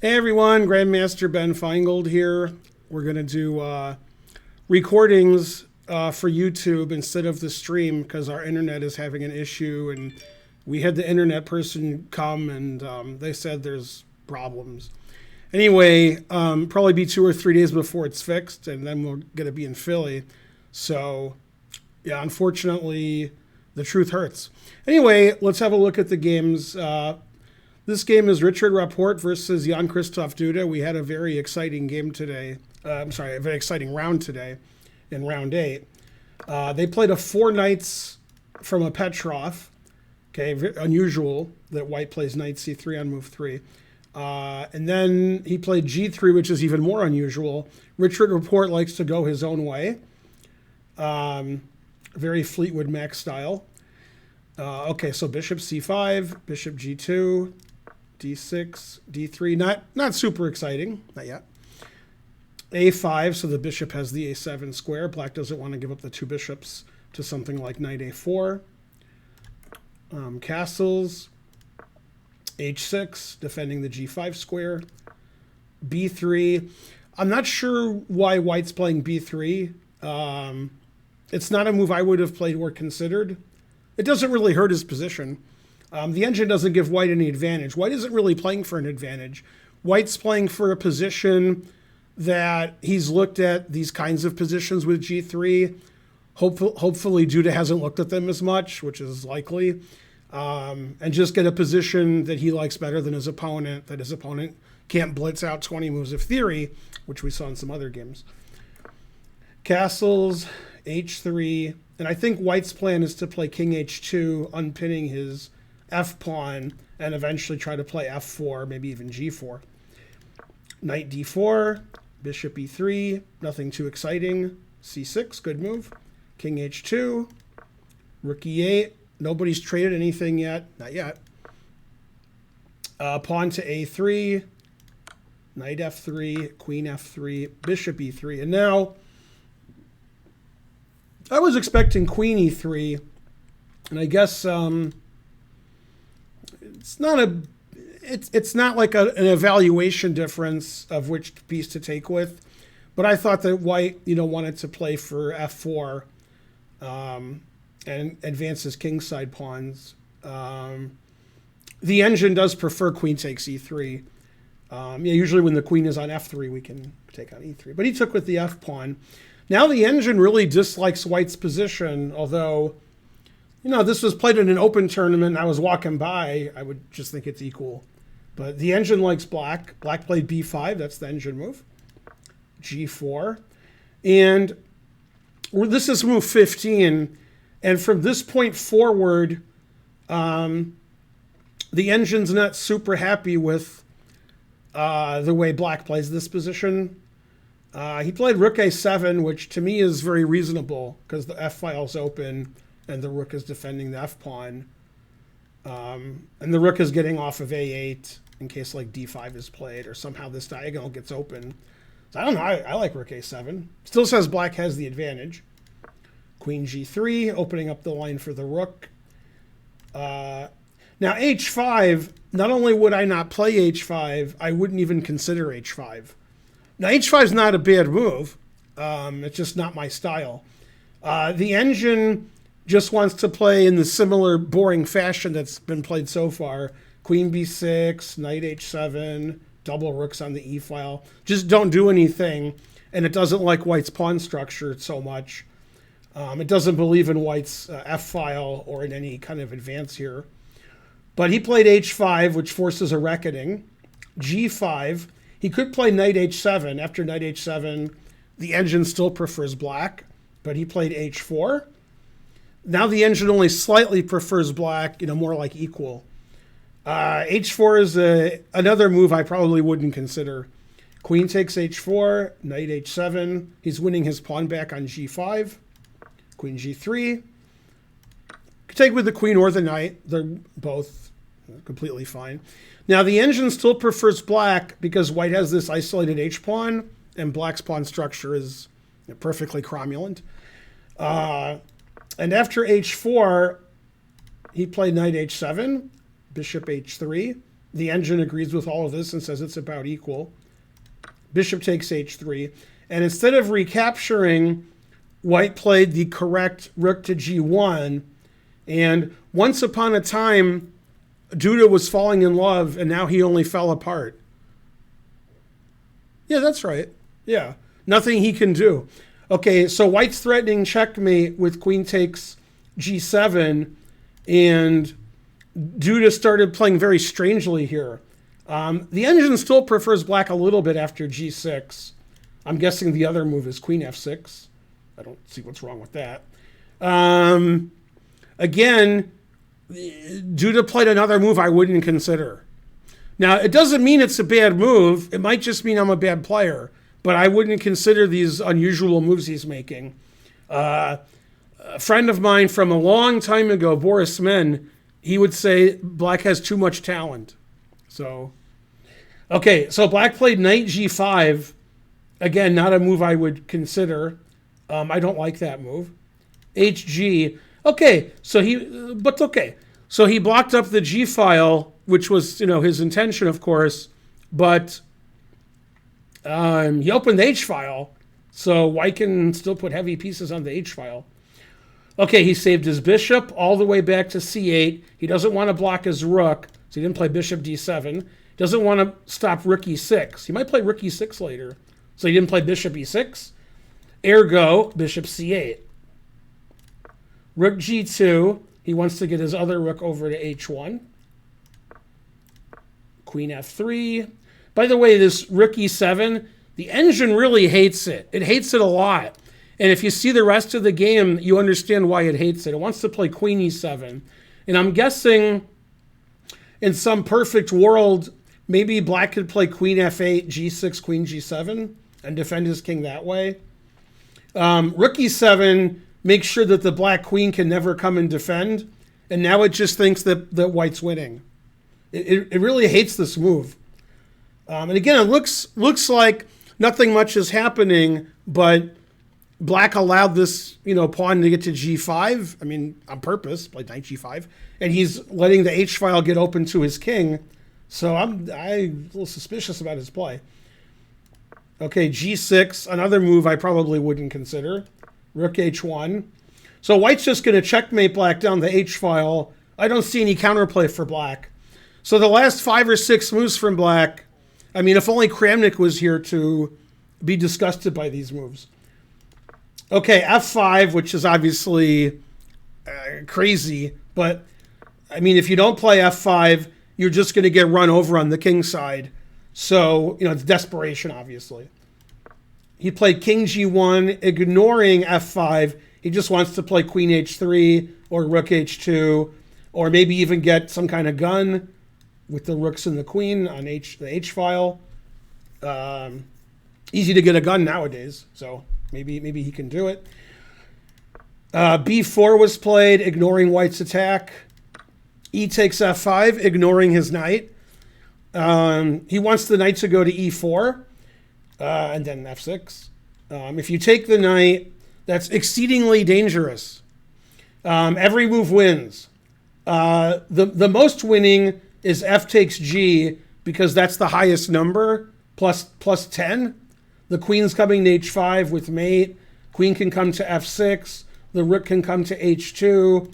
Hey everyone, Grandmaster Ben Feingold here. We're going to do recordings for YouTube instead of the stream because our internet is having an issue, and we had the internet person come and they said there's problems. Anyway, probably be 2 or 3 days before it's fixed, and then we're going to be in Philly. So, yeah, unfortunately, the truth hurts. Anyway, let's have a look at the games. This game is Richárd Rapport versus Jan-Krzysztof Duda. We had a very exciting game today. A very exciting round today in round 8. They played a 4 knights from a Petrov. Okay, unusual that white plays knight c3 on move 3. And then he played g3, which is even more unusual. Richárd Rapport likes to go his own way. Very Fleetwood Mac style. Okay, so bishop c5, bishop g2, d6, d3. Not super exciting, not yet. a5, so the bishop has the a7 square. Black doesn't want to give up the 2 bishops to something like knight a4. Castles, h6, defending the g5 square. b3. I'm not sure why white's playing b3. It's not a move I would have played or considered. It doesn't really hurt his position. The engine doesn't give white any advantage. White isn't really playing for an advantage. White's playing for a position that he's looked at these kinds of positions with g3. Hopefully Duda hasn't looked at them as much, which is likely. And just get a position that he likes better than his opponent, that his opponent can't blitz out 20 moves of theory, which we saw in some other games. Castles, h3. And I think white's plan is to play king h2, unpinning his f-pawn, and eventually try to play f4, maybe even g4. Knight d4, bishop e3, nothing too exciting. c6, good move. King h2, rook e8. Nobody's traded anything yet, not yet. Pawn to a3, knight f3, queen f3, bishop e3. And now, I was expecting queen e3, and I guess it's not like an evaluation difference of which piece to take with, but I thought that white wanted to play for f4 and advance his kingside pawns. The engine does prefer queen takes e3. Usually when the queen is on f3, we can take on e3, but he took with the f pawn. Now the engine really dislikes white's position, although, this was played in an open tournament and I was walking by, I would just think it's equal. But the engine likes black. Black played b5, that's the engine move. g4. And this is move 15. And from this point forward, the engine's not super happy with the way black plays this position. He played rook a7, which to me is very reasonable because the f-file's open and the rook is defending the f-pawn. And the rook is getting off of a8 in case like d5 is played or somehow this diagonal gets open. So I don't know, I like rook a7. Still says black has the advantage. Queen g3, opening up the line for the rook. Now h5, not only would I not play h5, I wouldn't even consider h5. Now, h5 is not a bad move. It's just not my style. The engine just wants to play in the similar boring fashion that's been played so far. Queen b6, knight h7, double rooks on the e-file. Just don't do anything. And it doesn't like white's pawn structure so much. It doesn't believe in white's f-file or in any kind of advance here. But he played h5, which forces a reckoning. g5. He could play knight h7. After knight h7, the engine still prefers black, but he played h4. Now the engine only slightly prefers black, more like equal. h4 is another move I probably wouldn't consider. Queen takes h4, knight h7. He's winning his pawn back on g5. Queen g3. Could take with the queen or the knight. They're both completely fine. Now the engine still prefers black because white has this isolated h-pawn and black's pawn structure is perfectly cromulent. And after h4, he played knight h7, bishop h3, The engine agrees with all of this and says it's about equal. Bishop takes h3. And instead of recapturing, white played the correct rook to g1. And once upon a time, Duda was falling in love, and now he only fell apart. Yeah, that's right. Yeah, nothing he can do. Okay, so white's threatening checkmate with queen takes g7, and Duda started playing very strangely here. The engine still prefers black a little bit after g6. I'm guessing the other move is queen f6. I don't see what's wrong with that. Again, Duda played another move I wouldn't consider. Now, it doesn't mean it's a bad move. It might just mean I'm a bad player. But I wouldn't consider these unusual moves he's making. A friend of mine from a long time ago, Boris Men, he would say black has too much talent. So, okay, so black played knight g5. Again, not a move I would consider. I don't like that move. Hg. Okay, so he blocked up the g file, which was, his intention, of course, but he opened the h file, so white can still put heavy pieces on the h file. Okay, he saved his bishop all the way back to c8. He doesn't want to block his rook, so he didn't play bishop d7. Doesn't want to stop rook e6. He might play rook e6 later, so he didn't play bishop e6. Ergo, bishop c8. Rook g2. He wants to get his other rook over to h1. Queen f3. By the way, this rook e7, the engine really hates it. It hates it a lot. And if you see the rest of the game, you understand why it hates it. It wants to play queen e7. And I'm guessing in some perfect world, maybe black could play queen f8, g6, queen g7, and defend his king that way. Rook e7 makes sure that the black queen can never come and defend. And now it just thinks that white's winning. It really hates this move. And again, it looks like nothing much is happening, but black allowed this, pawn to get to g5. I mean, on purpose, played knight g5, and he's letting the h file get open to his king. So I'm a little suspicious about his play. Okay, g6, another move I probably wouldn't consider. Rook h1. So white's just going to checkmate black down the h file. I don't see any counterplay for black. So the last 5 or 6 moves from black, I mean, if only Kramnik was here to be disgusted by these moves. Okay, f5, which is obviously crazy, but I mean, if you don't play f5, you're just going to get run over on the king side. So, it's desperation, obviously. He played king g1, ignoring f5. He just wants to play queen h3 or rook h2, or maybe even get some kind of gun with the rooks and the queen on the h file. Easy to get a gun nowadays, so maybe he can do it. b4 was played, ignoring white's attack. E takes f5, ignoring his knight. He wants the knight to go to e4, and then f6. If you take the knight, that's exceedingly dangerous. Every move wins. The most winning is f takes g, because that's the highest number, plus 10. The queen's coming to h5 with mate. Queen can come to f6. The rook can come to h2.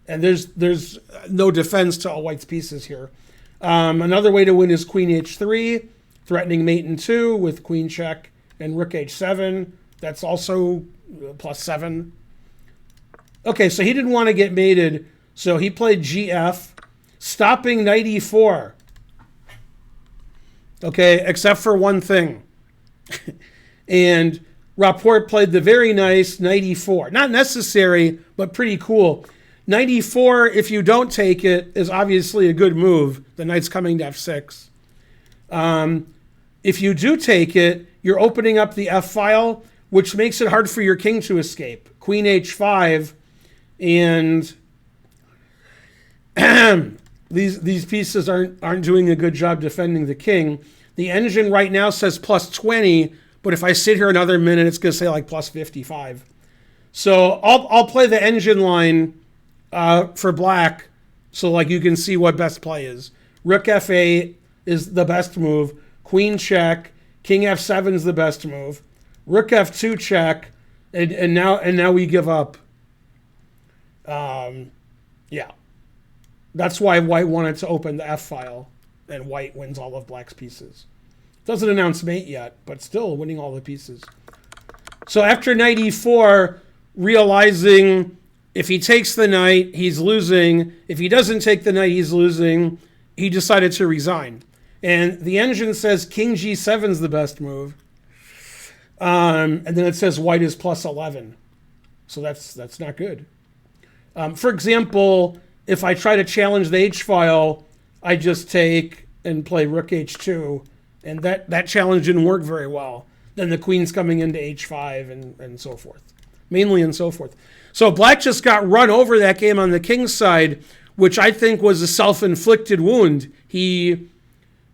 And there's no defense to all white's pieces here. Another way to win is queen h3, threatening mate in 2 with queen check and rook h7. That's also plus 7. Okay, so he didn't want to get mated, so he played gf, stopping knight e4. Okay, except for one thing. And Rapport played the very nice knight e4. Not necessary, but pretty cool. Knight e4, if you don't take it, is obviously a good move. The knight's coming to f6. If you do take it, you're opening up the f file, which makes it hard for your king to escape. Queen h5, and these pieces aren't doing a good job defending the king. The engine right now says plus 20, but if I sit here another minute, it's going to say like plus 55. So I'll play the engine line for black, so like you can see what best play is. Rook f8 is the best move. Queen check. King f7 is the best move. Rook f2 check. And now we give up. Yeah. That's why white wanted to open the f-file, and white wins all of black's pieces. Doesn't announce mate yet, but still winning all the pieces. So after knight e4, realizing if he takes the knight, he's losing. If he doesn't take the knight, he's losing. He decided to resign. And the engine says king g7 is the best move. And then it says white is plus 11. So that's not good. For example, if I try to challenge the h-file, I just take and play rook h2, and that challenge didn't work very well. Then the queen's coming into h5 and so forth. Mainly and so forth. So black just got run over that game on the king's side, which I think was a self-inflicted wound. He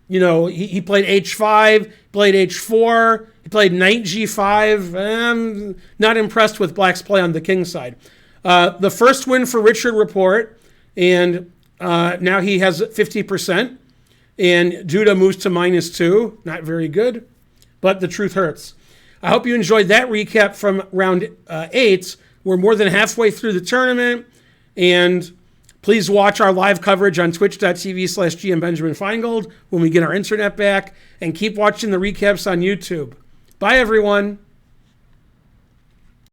played h5, played h4, he played knight g5. I'm not impressed with black's play on the king's side. The first win for Richárd Rapport, and now he has 50%. And Duda moves to -2. Not very good, but the truth hurts. I hope you enjoyed that recap from round 8. We're more than halfway through the tournament, and please watch our live coverage on twitch.tv/GMBenjaminFeingold when we get our internet back, and keep watching the recaps on YouTube. Bye, everyone.